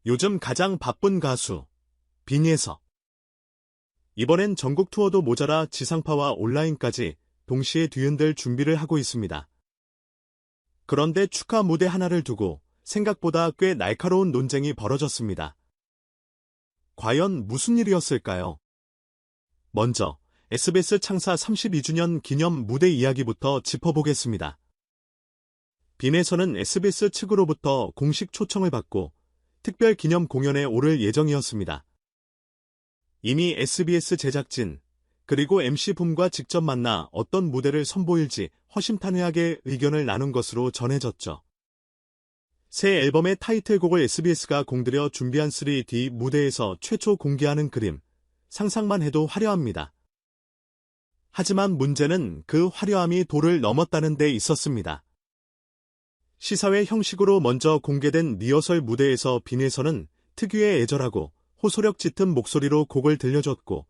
요즘 가장 바쁜 가수, 빈예서. 이번엔 전국 투어도 모자라 지상파와 온라인까지 동시에 뒤흔들 준비를 하고 있습니다. 그런데 축하 무대 하나를 두고 생각보다 꽤 날카로운 논쟁이 벌어졌습니다. 과연 무슨 일이었을까요? 먼저 SBS 창사 32주년 기념 무대 이야기부터 짚어보겠습니다. 빈예서는 SBS 측으로부터 공식 초청을 받고 특별 기념 공연에 오를 예정이었습니다. 이미 SBS 제작진, 그리고 MC 붐과 직접 만나 어떤 무대를 선보일지 허심탄회하게 의견을 나눈 것으로 전해졌죠. 새 앨범의 타이틀곡을 SBS가 공들여 준비한 3D 무대에서 최초 공개하는 그림, 상상만 해도 화려합니다. 하지만 문제는 그 화려함이 도를 넘었다는 데 있었습니다. 시사회 형식으로 먼저 공개된 리허설 무대에서 빈예서는 특유의 애절하고 호소력 짙은 목소리로 곡을 들려줬고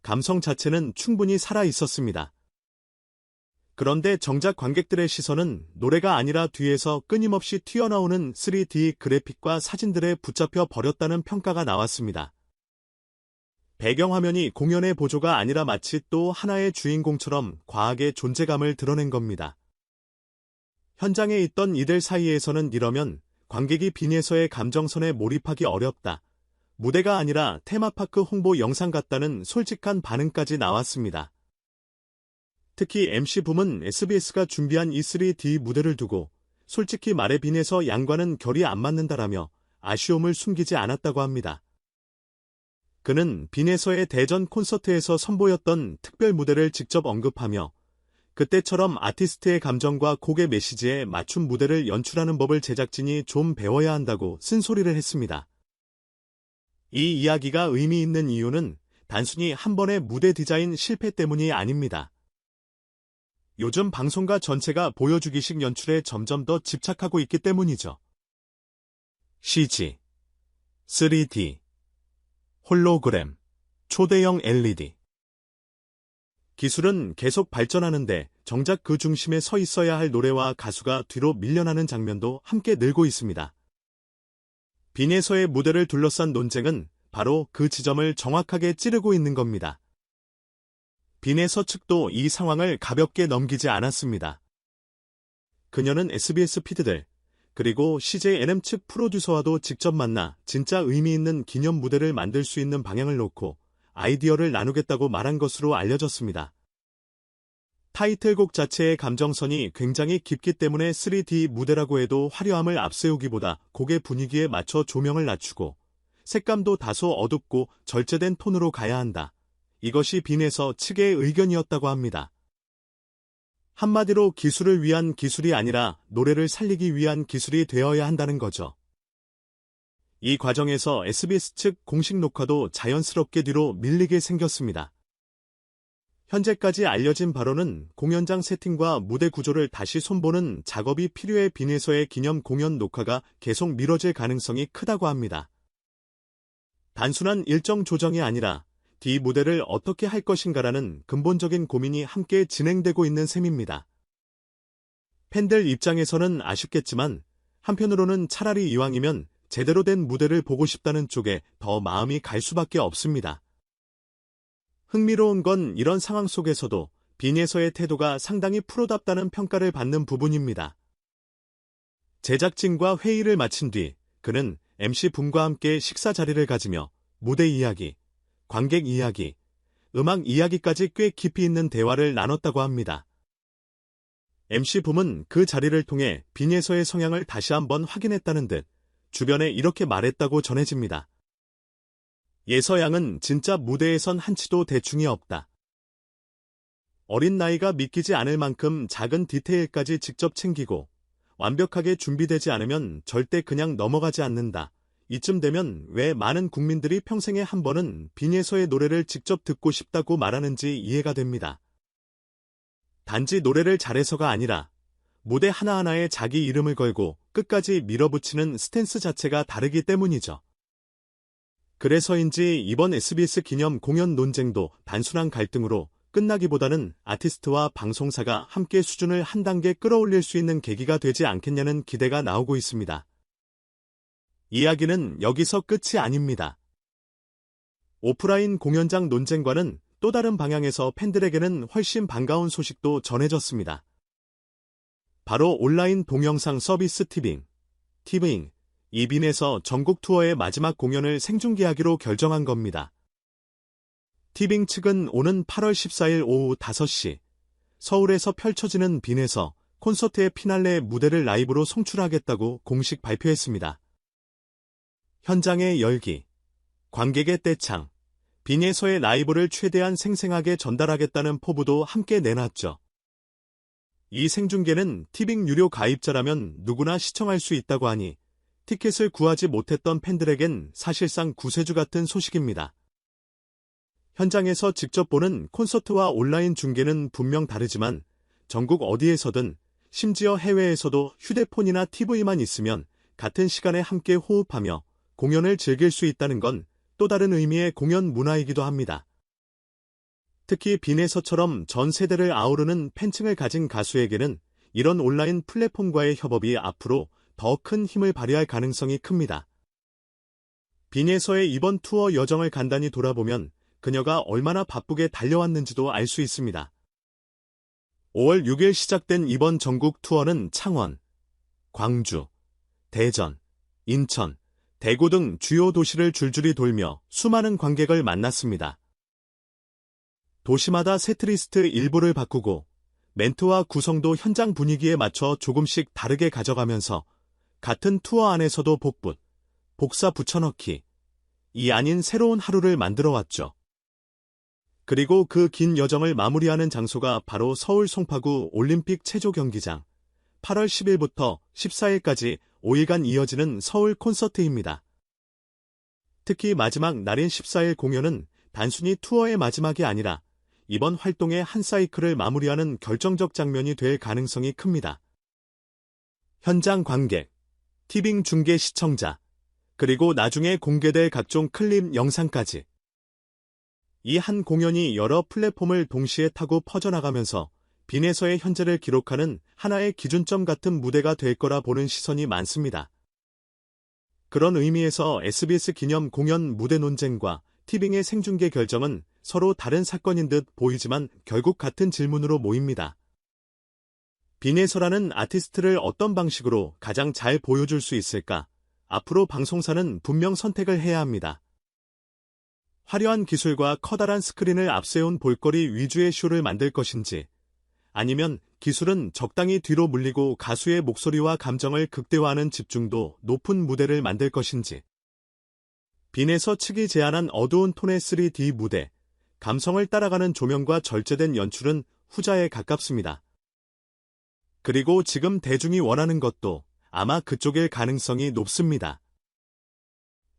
감성 자체는 충분히 살아있었습니다. 그런데 정작 관객들의 시선은 노래가 아니라 뒤에서 끊임없이 튀어나오는 3D 그래픽과 사진들에 붙잡혀 버렸다는 평가가 나왔습니다. 배경화면이 공연의 보조가 아니라 마치 또 하나의 주인공처럼 과하게 존재감을 드러낸 겁니다. 현장에 있던 이들 사이에서는 이러면 관객이 빈예서의 감정선에 몰입하기 어렵다. 무대가 아니라 테마파크 홍보 영상 같다는 솔직한 반응까지 나왔습니다. 특히 MC 붐은 SBS가 준비한 이 3D 무대를 두고 솔직히 말해 빈예서 양과는 결이 안 맞는다라며 아쉬움을 숨기지 않았다고 합니다. 그는 빈예서의 대전 콘서트에서 선보였던 특별 무대를 직접 언급하며 그때처럼 아티스트의 감정과 곡의 메시지에 맞춘 무대를 연출하는 법을 제작진이 좀 배워야 한다고 쓴소리를 했습니다. 이 이야기가 의미 있는 이유는 단순히 한 번의 무대 디자인 실패 때문이 아닙니다. 요즘 방송가 전체가 보여주기식 연출에 점점 더 집착하고 있기 때문이죠. CG, 3D, 홀로그램, 초대형 LED. 기술은 계속 발전하는데 정작 그 중심에 서 있어야 할 노래와 가수가 뒤로 밀려나는 장면도 함께 늘고 있습니다. 빈예서의 무대를 둘러싼 논쟁은 바로 그 지점을 정확하게 찌르고 있는 겁니다. 빈예서 측도 이 상황을 가볍게 넘기지 않았습니다. 그녀는 SBS 피드들, 그리고 CJ NM 측 프로듀서와도 직접 만나 진짜 의미 있는 기념 무대를 만들 수 있는 방향을 놓고 아이디어를 나누겠다고 말한 것으로 알려졌습니다. 타이틀곡 자체의 감정선이 굉장히 깊기 때문에 3D 무대라고 해도 화려함을 앞세우기보다 곡의 분위기에 맞춰 조명을 낮추고 색감도 다소 어둡고 절제된 톤으로 가야 한다. 이것이 빈예서 측의 의견이었다고 합니다. 한마디로 기술을 위한 기술이 아니라 노래를 살리기 위한 기술이 되어야 한다는 거죠. 이 과정에서 SBS 측 공식 녹화도 자연스럽게 뒤로 밀리게 생겼습니다. 현재까지 알려진 바로는 공연장 세팅과 무대 구조를 다시 손보는 작업이 필요해 빈예서의 기념 공연 녹화가 계속 미뤄질 가능성이 크다고 합니다. 단순한 일정 조정이 아니라 D 무대를 어떻게 할 것인가라는 근본적인 고민이 함께 진행되고 있는 셈입니다. 팬들 입장에서는 아쉽겠지만 한편으로는 차라리 이왕이면 제대로 된 무대를 보고 싶다는 쪽에 더 마음이 갈 수밖에 없습니다. 흥미로운 건 이런 상황 속에서도 빈예서의 태도가 상당히 프로답다는 평가를 받는 부분입니다. 제작진과 회의를 마친 뒤 그는 MC 붐과 함께 식사 자리를 가지며 무대 이야기, 관객 이야기, 음악 이야기까지 꽤 깊이 있는 대화를 나눴다고 합니다. MC 붐은 그 자리를 통해 빈예서의 성향을 다시 한번 확인했다는 듯 주변에 이렇게 말했다고 전해집니다. 예서 양은 진짜 무대에선 한치도 대충이 없다. 어린 나이가 믿기지 않을 만큼 작은 디테일까지 직접 챙기고 완벽하게 준비되지 않으면 절대 그냥 넘어가지 않는다. 이쯤 되면 왜 많은 국민들이 평생에 한 번은 빈예서의 노래를 직접 듣고 싶다고 말하는지 이해가 됩니다. 단지 노래를 잘해서가 아니라 무대 하나하나에 자기 이름을 걸고 끝까지 밀어붙이는 스탠스 자체가 다르기 때문이죠. 그래서인지 이번 SBS 기념 공연 논쟁도 단순한 갈등으로 끝나기보다는 아티스트와 방송사가 함께 수준을 한 단계 끌어올릴 수 있는 계기가 되지 않겠냐는 기대가 나오고 있습니다. 이야기는 여기서 끝이 아닙니다. 오프라인 공연장 논쟁과는 또 다른 방향에서 팬들에게는 훨씬 반가운 소식도 전해졌습니다. 바로 온라인 동영상 서비스 티빙, 이빈에서 전국 투어의 마지막 공연을 생중계하기로 결정한 겁니다. 티빙 측은 오는 8월 14일 오후 5시 서울에서 펼쳐지는 빈에서 콘서트의 피날레 무대를 라이브로 송출하겠다고 공식 발표했습니다. 현장의 열기, 관객의 떼창, 빈에서의 라이브를 최대한 생생하게 전달하겠다는 포부도 함께 내놨죠. 이 생중계는 티빙 유료 가입자라면 누구나 시청할 수 있다고 하니 티켓을 구하지 못했던 팬들에겐 사실상 구세주 같은 소식입니다. 현장에서 직접 보는 콘서트와 온라인 중계는 분명 다르지만 전국 어디에서든 심지어 해외에서도 휴대폰이나 TV만 있으면 같은 시간에 함께 호흡하며 공연을 즐길 수 있다는 건 또 다른 의미의 공연 문화이기도 합니다. 특히 빈에서처럼 전 세대를 아우르는 팬층을 가진 가수에게는 이런 온라인 플랫폼과의 협업이 앞으로 더 큰 힘을 발휘할 가능성이 큽니다. 빈에서의 이번 투어 여정을 간단히 돌아보면 그녀가 얼마나 바쁘게 달려왔는지도 알 수 있습니다. 5월 6일 시작된 이번 전국 투어는 창원, 광주, 대전, 인천, 대구 등 주요 도시를 줄줄이 돌며 수많은 관객을 만났습니다. 도시마다 세트리스트 일부를 바꾸고 멘트와 구성도 현장 분위기에 맞춰 조금씩 다르게 가져가면서 같은 투어 안에서도 복사 붙여넣기, 이 아닌 새로운 하루를 만들어 왔죠. 그리고 그 긴 여정을 마무리하는 장소가 바로 서울 송파구 올림픽 체조 경기장, 8월 10일부터 14일까지 5일간 이어지는 서울 콘서트입니다. 특히 마지막 날인 14일 공연은 단순히 투어의 마지막이 아니라 이번 활동의 한 사이클을 마무리하는 결정적 장면이 될 가능성이 큽니다. 현장 관객, 티빙 중계 시청자, 그리고 나중에 공개될 각종 클립 영상까지. 이 한 공연이 여러 플랫폼을 동시에 타고 퍼져나가면서 빈에서의 현재를 기록하는 하나의 기준점 같은 무대가 될 거라 보는 시선이 많습니다. 그런 의미에서 SBS 기념 공연 무대 논쟁과 티빙의 생중계 결정은 서로 다른 사건인 듯 보이지만 결국 같은 질문으로 모입니다. 빈에서라는 아티스트를 어떤 방식으로 가장 잘 보여줄 수 있을까? 앞으로 방송사는 분명 선택을 해야 합니다. 화려한 기술과 커다란 스크린을 앞세운 볼거리 위주의 쇼를 만들 것인지, 아니면 기술은 적당히 뒤로 물리고 가수의 목소리와 감정을 극대화하는 집중도 높은 무대를 만들 것인지. 빈에서 측이 제안한 어두운 톤의 3D 무대, 감성을 따라가는 조명과 절제된 연출은 후자에 가깝습니다. 그리고 지금 대중이 원하는 것도 아마 그쪽일 가능성이 높습니다.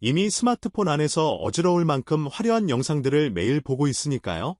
이미 스마트폰 안에서 어지러울 만큼 화려한 영상들을 매일 보고 있으니까요.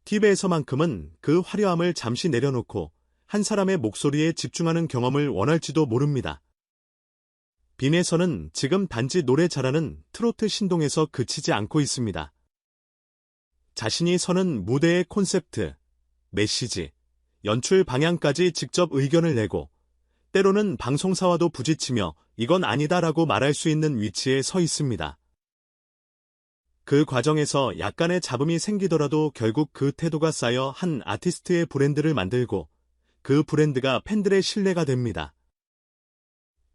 TV에서만큼은 그 화려함을 잠시 내려놓고 한 사람의 목소리에 집중하는 경험을 원할지도 모릅니다. 빈에서는 지금 단지 노래 잘하는 트로트 신동에서 그치지 않고 있습니다. 자신이 서는 무대의 콘셉트, 메시지, 연출 방향까지 직접 의견을 내고 때로는 방송사와도 부딪히며 이건 아니다라고 말할 수 있는 위치에 서 있습니다. 그 과정에서 약간의 잡음이 생기더라도 결국 그 태도가 쌓여 한 아티스트의 브랜드를 만들고 그 브랜드가 팬들의 신뢰가 됩니다.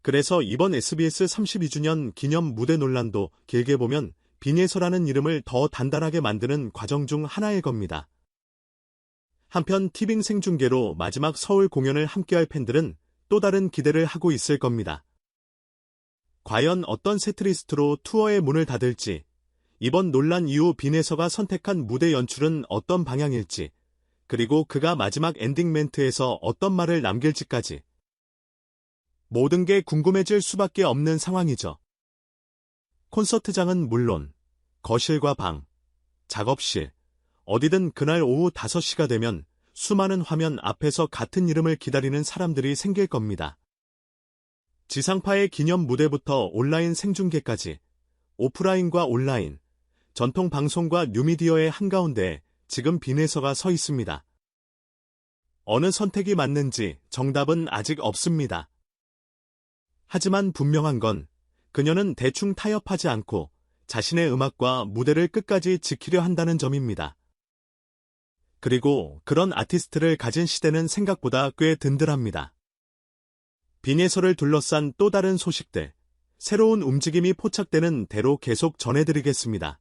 그래서 이번 SBS 32주년 기념 무대 논란도 길게 보면 빈에서라는 이름을 더 단단하게 만드는 과정 중 하나일 겁니다. 한편 티빙 생중계로 마지막 서울 공연을 함께할 팬들은 또 다른 기대를 하고 있을 겁니다. 과연 어떤 세트리스트로 투어의 문을 닫을지, 이번 논란 이후 빈에서가 선택한 무대 연출은 어떤 방향일지, 그리고 그가 마지막 엔딩 멘트에서 어떤 말을 남길지까지. 모든 게 궁금해질 수밖에 없는 상황이죠. 콘서트장은 물론 거실과 방, 작업실, 어디든 그날 오후 5시가 되면 수많은 화면 앞에서 같은 이름을 기다리는 사람들이 생길 겁니다. 지상파의 기념 무대부터 온라인 생중계까지 오프라인과 온라인, 전통 방송과 뉴미디어의 한가운데에 지금 빈에서가 서 있습니다. 어느 선택이 맞는지 정답은 아직 없습니다. 하지만 분명한 건 그녀는 대충 타협하지 않고 자신의 음악과 무대를 끝까지 지키려 한다는 점입니다. 그리고 그런 아티스트를 가진 시대는 생각보다 꽤 든든합니다. 빈예설을 둘러싼 또 다른 소식들, 새로운 움직임이 포착되는 대로 계속 전해드리겠습니다.